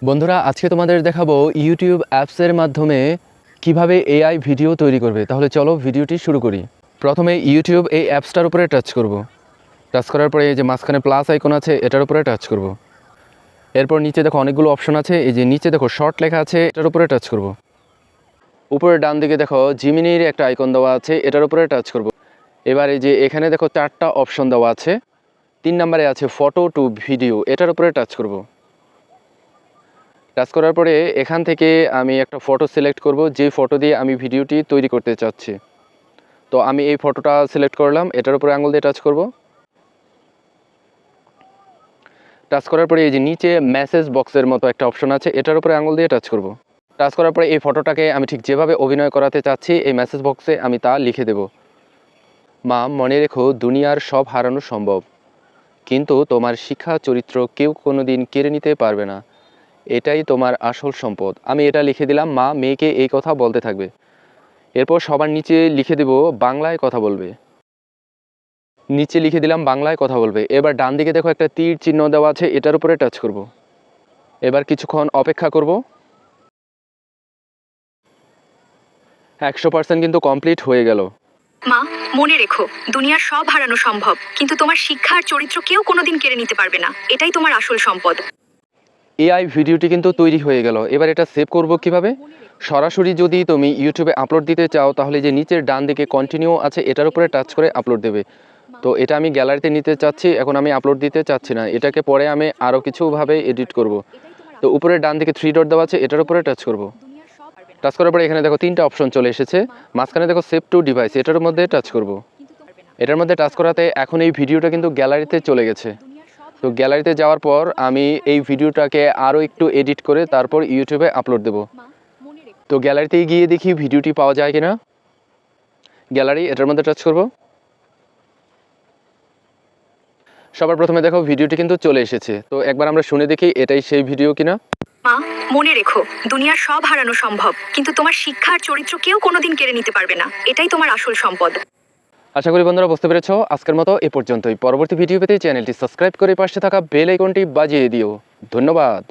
বন্ধুরা, আজকে তোমাদের দেখাবো ইউটিউব অ্যাপসের মাধ্যমে কিভাবে এআই ভিডিও তৈরি করবে। তাহলে চলো ভিডিওটি শুরু করি। প্রথমে ইউটিউব এই অ্যাপসটার উপরে টাচ করব। টাচ করার পরে এই যে মাঝখানে প্লাস আইকন আছে এটার উপরে টাচ করব। এরপর নিচে দেখো অনেকগুলো অপশন আছে, এই যে নিচে দেখো শর্ট লেখা আছে এটার উপরে টাচ করব। উপরে ডান দিকে দেখো জিমিনির একটা আইকন দেওয়া আছে, এটার উপরে টাচ করব। এবার এই যে এখানে দেখো 4টা অপশন দেওয়া আছে, 3 নম্বরে আছে ফটো টু ভিডিও, এটার উপরে টাচ করব। টাচ করার পরে এখান থেকে আমি একটা ফটো সিলেক্ট করব, যেই ফটো দিয়ে আমি ভিডিওটি তৈরি করতে চাচ্ছি। তো আমি এই ফটোটা সিলেক্ট করলাম, এটার উপরে আঙুল দিয়ে টাচ করব। টাচ করার পরে এই যে নিচে মেসেজ বক্সের মতো একটা অপশন আছে, এটার উপরে আঙুল দিয়ে টাচ করব। টাচ করার পরে এই ফটোটাকে আমি ঠিক যেভাবে অভিনয় করাতে চাচ্ছি এই মেসেজ বক্সে আমি তা লিখে দেব। মা, মনে রেখো দুনিয়ার সব হারানো সম্ভব, কিন্তু তোমার শিক্ষা চরিত্র কেউ কোনোদিন কেড়ে নিতে পারবে না, এটাই তোমার আসল সম্পদ। আমি এটা লিখে দিলাম, মা মেয়েকে এই কথা বলতে থাকবে। এরপর সবার নিচে লিখে দেব বাংলায় কথা বলবে। নিচে লিখে দিলাম বাংলায় কথা বলবে। এবার ডান দিকে দেখো একটা তীর চিহ্ন দেওয়া আছে, এটার উপরে টাচ করব। এবার কিছুক্ষণ অপেক্ষা করব। 100% কিন্তু কমপ্লিট হয়ে গেল। মা, মনে রেখো দুনিয়ার সব হারানো সম্ভব, কিন্তু তোমার শিক্ষা আর চরিত্র কেউ কোনোদিন কেড়ে নিতে পারবে না, এটাই তোমার আসল সম্পদ। এআই ভিডিওটি কিন্তু তৈরি হয়ে গেল। এবার এটা সেভ করব কিভাবে? সরাসরি যদি তুমি ইউটিউবে আপলোড দিতে চাও তাহলে যে নিচের ডান দিকে কন্টিনিউ আছে এটার উপরে টাচ করে আপলোড দেবে। তো এটা আমি গ্যালারিতে নিতে চাচ্ছি, এখন আমি আপলোড দিতে চাচ্ছি না, এটাকে পরে আমি আরও কিছুভাবে এডিট করব। তো উপরে ডান দিকে 3 ডট দেওয়া আছে, এটার উপরে টাচ করব। টাচ করার পরে এখানে দেখো 3টা অপশন চলে এসেছে, মাঝখানে দেখো সেভ টু ডিভাইস, এটার মধ্যে টাচ করব। এটার মধ্যে টাচ করাতে এখন এই ভিডিওটা কিন্তু গ্যালারিতে চলে গেছে। তো গ্যালারিতে যাওয়ার পর আমি এই ভিডিওটাকে আরও একটু এডিট করে তারপর ইউটিউবে আপলোড দেব। তো গ্যালারিতে গিয়ে দেখি ভিডিওটি পাওয়া যায় কিনা। গ্যালারি, এটার মধ্যে টাচ করব। সবার প্রথমে দেখো ভিডিওটি কিন্তু চলে এসেছে। তো একবার আমরা শুনে দেখি এটাই সেই ভিডিও কিনা। মা, মনে রেখো দুনিয়ার সব হারানো সম্ভব, কিন্তু তোমার শিক্ষা আর চরিত্র কেউ কোনোদিন কেড়ে নিতে পারবে না, এটাই তোমার আসল সম্পদ। আশা করি বন্ধুরা বুঝতে পেরেছো। আজকের মতো এ পর্যন্তই। পরবর্তী ভিডিও পেতে চ্যানেলটি সাবস্ক্রাইব করে পাশে থাকা বেল আইকনটি বাজিয়ে দিও। ধন্যবাদ।